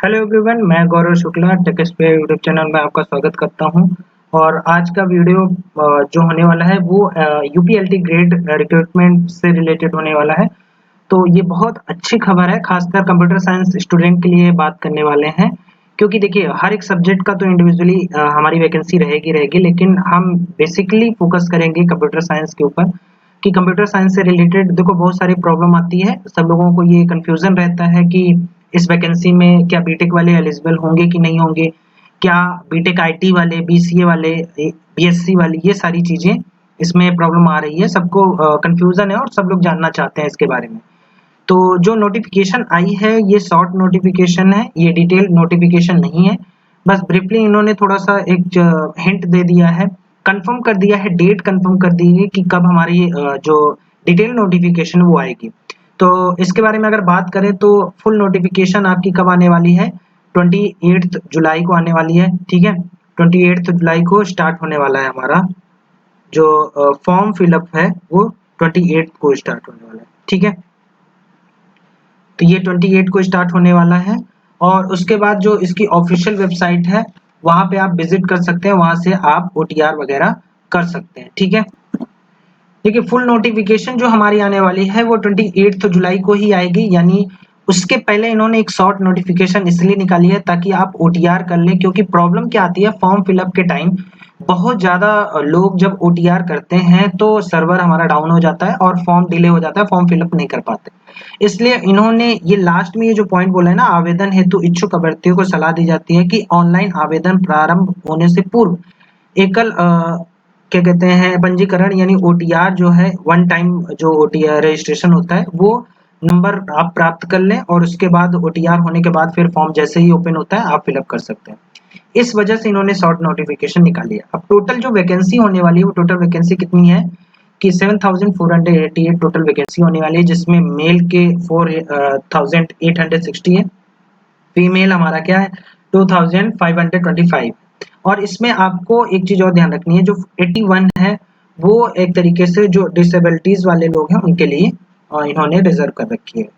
Hello everyone, मैं गौरव Shukla टेकस्पेयर YouTube channel में आपका स्वागत करता हूं। और आज का वीडियो जो होने वाला है वो यूपीएलटी ग्रेड रिक्रूटमेंट से रिलेटेड होने वाला है। तो ये बहुत अच्छी खबर है, खासकर कंप्यूटर साइंस स्टूडेंट के लिए बात करने वाले हैं। क्योंकि देखिए, हर एक सब्जेक्ट का तो इंडिविजुअली हमारी वैकेंसी रहेगी, लेकिन हम बेसिकली फोकस करेंगे कंप्यूटर साइंस के ऊपर कि कंप्यूटर साइंस से रिलेटेड देखो बहुत सारी प्रॉब्लम आती है। सब लोगों को ये कंफ्यूजन रहता है कि इस वैकेंसी में क्या बीटेक वाले एलिजिबल होंगे कि नहीं होंगे, क्या बीटेक आईटी वाले, बीसीए वाले, बीएससी वाले, ये सारी चीजें इसमें प्रॉब्लम आ रही है। सबको कंफ्यूजन है और सब लोग जानना चाहते हैं इसके बारे में। तो जो नोटिफिकेशन आई है ये शॉर्ट नोटिफिकेशन है, ये डिटेल नोटिफिकेशन नहीं है। बस ब्रीफली इन्होंने थोड़ा सा एक हिंट दे दिया है, कंफर्म कर दिया है, डेट कंफर्म कर दी है कि कब हमारी जो डिटेल नोटिफिकेशन वो आएगी। तो इसके बारे में अगर बात करें तो फुल नोटिफिकेशन आपकी कब आने वाली है, 28 जुलाई को आने वाली है। ठीक है, 28 जुलाई को स्टार्ट होने वाला है हमारा जो फॉर्म फिलअप है, वो 28 को स्टार्ट होने वाला है। ठीक है, तो ये 28 को स्टार्ट होने वाला है। और उसके बाद जो इसकी ऑफिशियल वेबसाइट है वहां पे आप विजिट कर सकते हैं, वहां से आप ओटीआर वगैरह कर सकते हैं। ठीक है, देखिए फुल नोटिफिकेशन जो हमारी आने वाली है वो 28 जुलाई को ही आएगी, यानी उसके पहले इन्होंने एक शॉर्ट नोटिफिकेशन इसलिए निकाली है ताकि आप ओटीआर कर लें। क्योंकि प्रॉब्लम क्या आती है, फॉर्म फिलअप के टाइम बहुत ज्यादा लोग जब ओटीआर करते हैं तो सर्वर हमारा डाउन हो जाता है और फॉर्म डिले हो जाता है, फॉर्म फिलअप नहीं कर पाते। इसलिए इन्होंने ये लास्ट में ये जो पॉइंट बोला है ना, आवेदन हेतु इच्छुक अभ्यर्थियों को सलाह दी जाती है कि ऑनलाइन आवेदन प्रारंभ होने से पूर्व एकल क्या कहते हैं पंजीकरण यानी ओटीआर जो है, वन टाइम जो ओटीआर रजिस्ट्रेशन होता है वो नंबर आप प्राप्त कर लें और उसके बाद ओटीआर होने के बाद फिर फॉर्म जैसे ही ओपन होता है आप फिलअप कर सकते हैं। इस वजह से इन्होंने शॉर्ट नोटिफिकेशन निकाली है। अब टोटल जो वैकेंसी होने वाली है वो टोटल वैकेंसी कितनी है कि 7488 टोटल वैकेंसी होने वाली है, जिसमें मेल के 4860 है, फीमेल हमारा क्या है 2525। और इसमें आपको एक चीज और ध्यान रखनी है, जो 81 है वो एक तरीके से जो डिसेबिलिटीज वाले लोग हैं उनके लिए इन्होंने रिजर्व कर रखी है।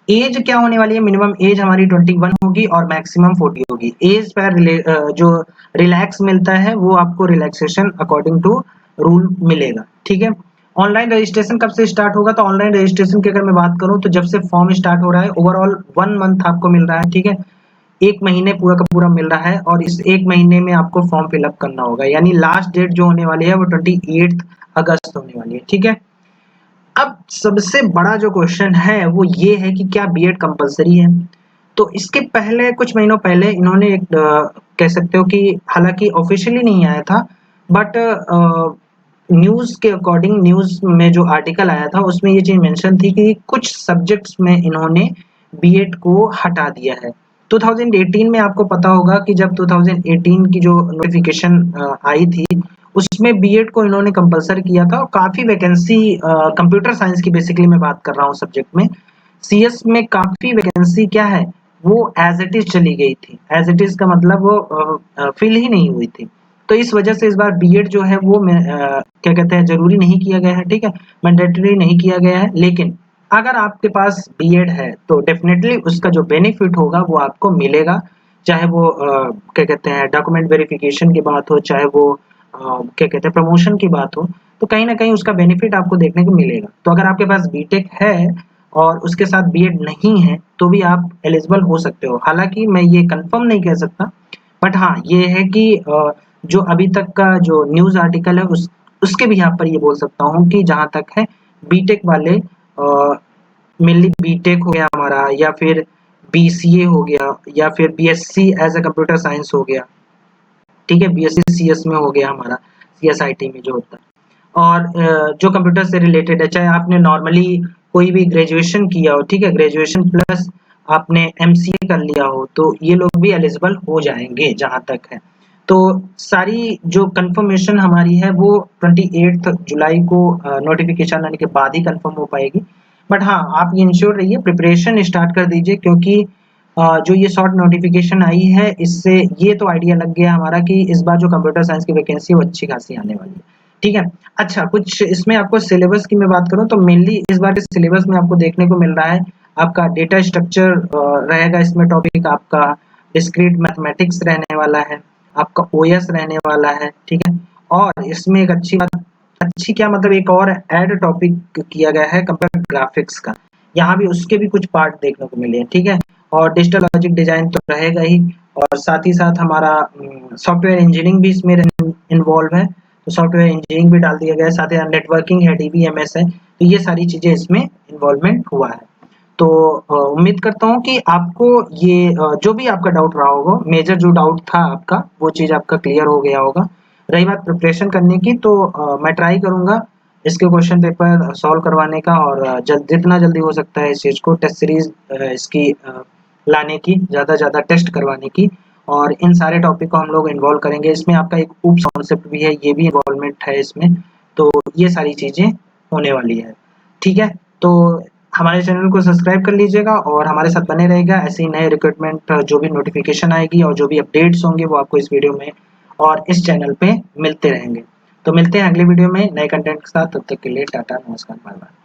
एज क्या होने वाली है, मिनिमम एज हमारी 21 होगी और मैक्सिमम 40 होगी। एज पर जो रिलैक्स मिलता है वो आपको रिलैक्सेशन अकॉर्डिंग टू रूल मिलेगा। ठीक है, ऑनलाइन रजिस्ट्रेशन कब से स्टार्ट होगा, तो ऑनलाइन रजिस्ट्रेशन की अगर मैं बात करूं तो जब से फॉर्म स्टार्ट हो रहा है, ओवरऑल 1 मंथ आपको मिल रहा है। ठीक है, एक महीने पूरा का पूरा मिल रहा है और इस एक महीने में आपको फॉर्म फिलअप करना होगा, यानी लास्ट डेट जो होने वाली है वो 28 अगस्त होने वाली है। ठीक है, अब सबसे बड़ा जो क्वेश्चन है वो ये है कि क्या बीएड कंपलसरी है। तो इसके पहले कुछ महीनों पहले इन्होंने एक कह सकते हो कि हालांकि ऑफिशियली नहीं आया था, बट न्यूज के अकॉर्डिंग, न्यूज में जो आर्टिकल आया था उसमें ये चीज मेंशन थी कि कुछ सब्जेक्ट्स में इन्होंने बीएड को हटा दिया है। 2018 में आपको पता होगा कि जब 2018 की जो नोटिफिकेशन आई थी उसमें बीएड को इन्होंने कंपलसरी किया था और काफी वैकेंसी कंप्यूटर साइंस की बेसिकली मैं बात कर रहा हूँ सब्जेक्ट में, सीएस में काफी वैकेंसी क्या है वो एज इट इज चली गई थी। एज इट इज का मतलब वो फिल ही नहीं हुई थी। तो इस वजह से इस बार बीएड जो है वो क्या कहते हैं जरूरी नहीं किया गया है। ठीक है, मैंडेटरी नहीं किया गया है, लेकिन अगर आपके पास बीएड है तो डेफिनेटली उसका जो बेनिफिट होगा वो आपको मिलेगा। चाहे वो क्या कहते हैं डॉक्यूमेंट वेरिफिकेशन की बात हो, चाहे वो क्या कहते हैं प्रमोशन की बात हो, तो कहीं ना कहीं उसका बेनिफिट आपको देखने को मिलेगा। तो अगर आपके पास बीटेक है और उसके साथ बीएड नहीं है तो भी आप एलिजिबल हो सकते हो। हालांकि मैं ये कंफर्म नहीं कह सकता, बट हाँ ये है कि जो अभी तक का जो न्यूज आर्टिकल है उसके भी यहाँ पर ये बोल सकता हूँ कि जहां तक है बीटेक वाले, मेनली बीटेक हो गया हमारा, या फिर बीसीए हो गया, या फिर BSc as a computer science हो गया। ठीक है, बीएससी सीएस में हो गया हमारा, सीएसआईटी में जो होता है, और जो कंप्यूटर से रिलेटेड है, चाहे आपने नॉर्मली कोई भी ग्रेजुएशन किया हो, ठीक है, ग्रेजुएशन प्लस आपने एमसीए कर लिया हो, तो ये लोग भी एलिजिबल हो जाएंगे जहां तक है। तो सारी जो कंफर्मेशन हमारी है वो 28 जुलाई को नोटिफिकेशन आने के बाद ही कंफर्म हो पाएगी। बट हाँ, आप ये इंश्योर रहिए, प्रिपरेशन स्टार्ट कर दीजिए, क्योंकि जो ये शॉर्ट नोटिफिकेशन आई है इससे ये तो आइडिया लग गया हमारा कि इस बार जो कंप्यूटर साइंस की वैकेंसी है वो अच्छी खासी आने वाली है। ठीक है, अच्छा कुछ इसमें आपको सिलेबस की मैं बात करूं तो मेनली इस बार के सिलेबस में आपको देखने को मिल रहा है आपका डेटा स्ट्रक्चर रहेगा इसमें टॉपिक आपका, डिस्क्रीट मैथमेटिक्स रहने वाला है, आपका ओएस रहने वाला है, ठीक है। और इसमें एक अच्छी क्या मतलब एक और ऐड टॉपिक किया गया है कंप्यूटर ग्राफिक्स का, यहाँ भी उसके भी कुछ पार्ट देखने को मिले हैं, ठीक है। और डिजिटल लॉजिक डिजाइन तो रहेगा ही, और साथ ही साथ हमारा सॉफ्टवेयर इंजीनियरिंग भी इसमें इन्वॉल्व है, तो सॉफ्टवेयर इंजीनियरिंग भी डाल दिया गया है, साथ ही नेटवर्किंग है, डीबीएमएस है, तो ये सारी चीजें इसमें इन्वॉल्वमेंट हुआ है। तो उम्मीद करता हूँ कि आपको ये जो भी आपका डाउट रहा होगा, मेजर जो डाउट था आपका, वो चीज़ आपका क्लियर हो गया होगा। रही बात प्रिपरेशन करने की, तो मैं ट्राई करूँगा इसके क्वेश्चन पेपर सॉल्व करवाने का, और जितना जल्दी हो सकता है इस चीज़ को टेस्ट सीरीज इसकी लाने की, ज़्यादा से ज़्यादा टेस्ट करवाने की, और इन सारे टॉपिक को हम लोग इन्वॉल्व करेंगे। इसमें आपका एक ऊप्स कॉन्सेप्ट भी है, ये भी इन्वॉल्वमेंट है इसमें, तो ये सारी चीज़ें होने वाली है, ठीक है। तो हमारे चैनल को सब्सक्राइब कर लीजिएगा और हमारे साथ बने रहेगा, ऐसे ही नए रिक्रूटमेंट जो भी नोटिफिकेशन आएगी और जो भी अपडेट्स होंगे वो आपको इस वीडियो में और इस चैनल पे मिलते रहेंगे। तो मिलते हैं अगले वीडियो में नए कंटेंट के साथ, तब तक के लिए टाटा, नमस्कार, बाय बाय।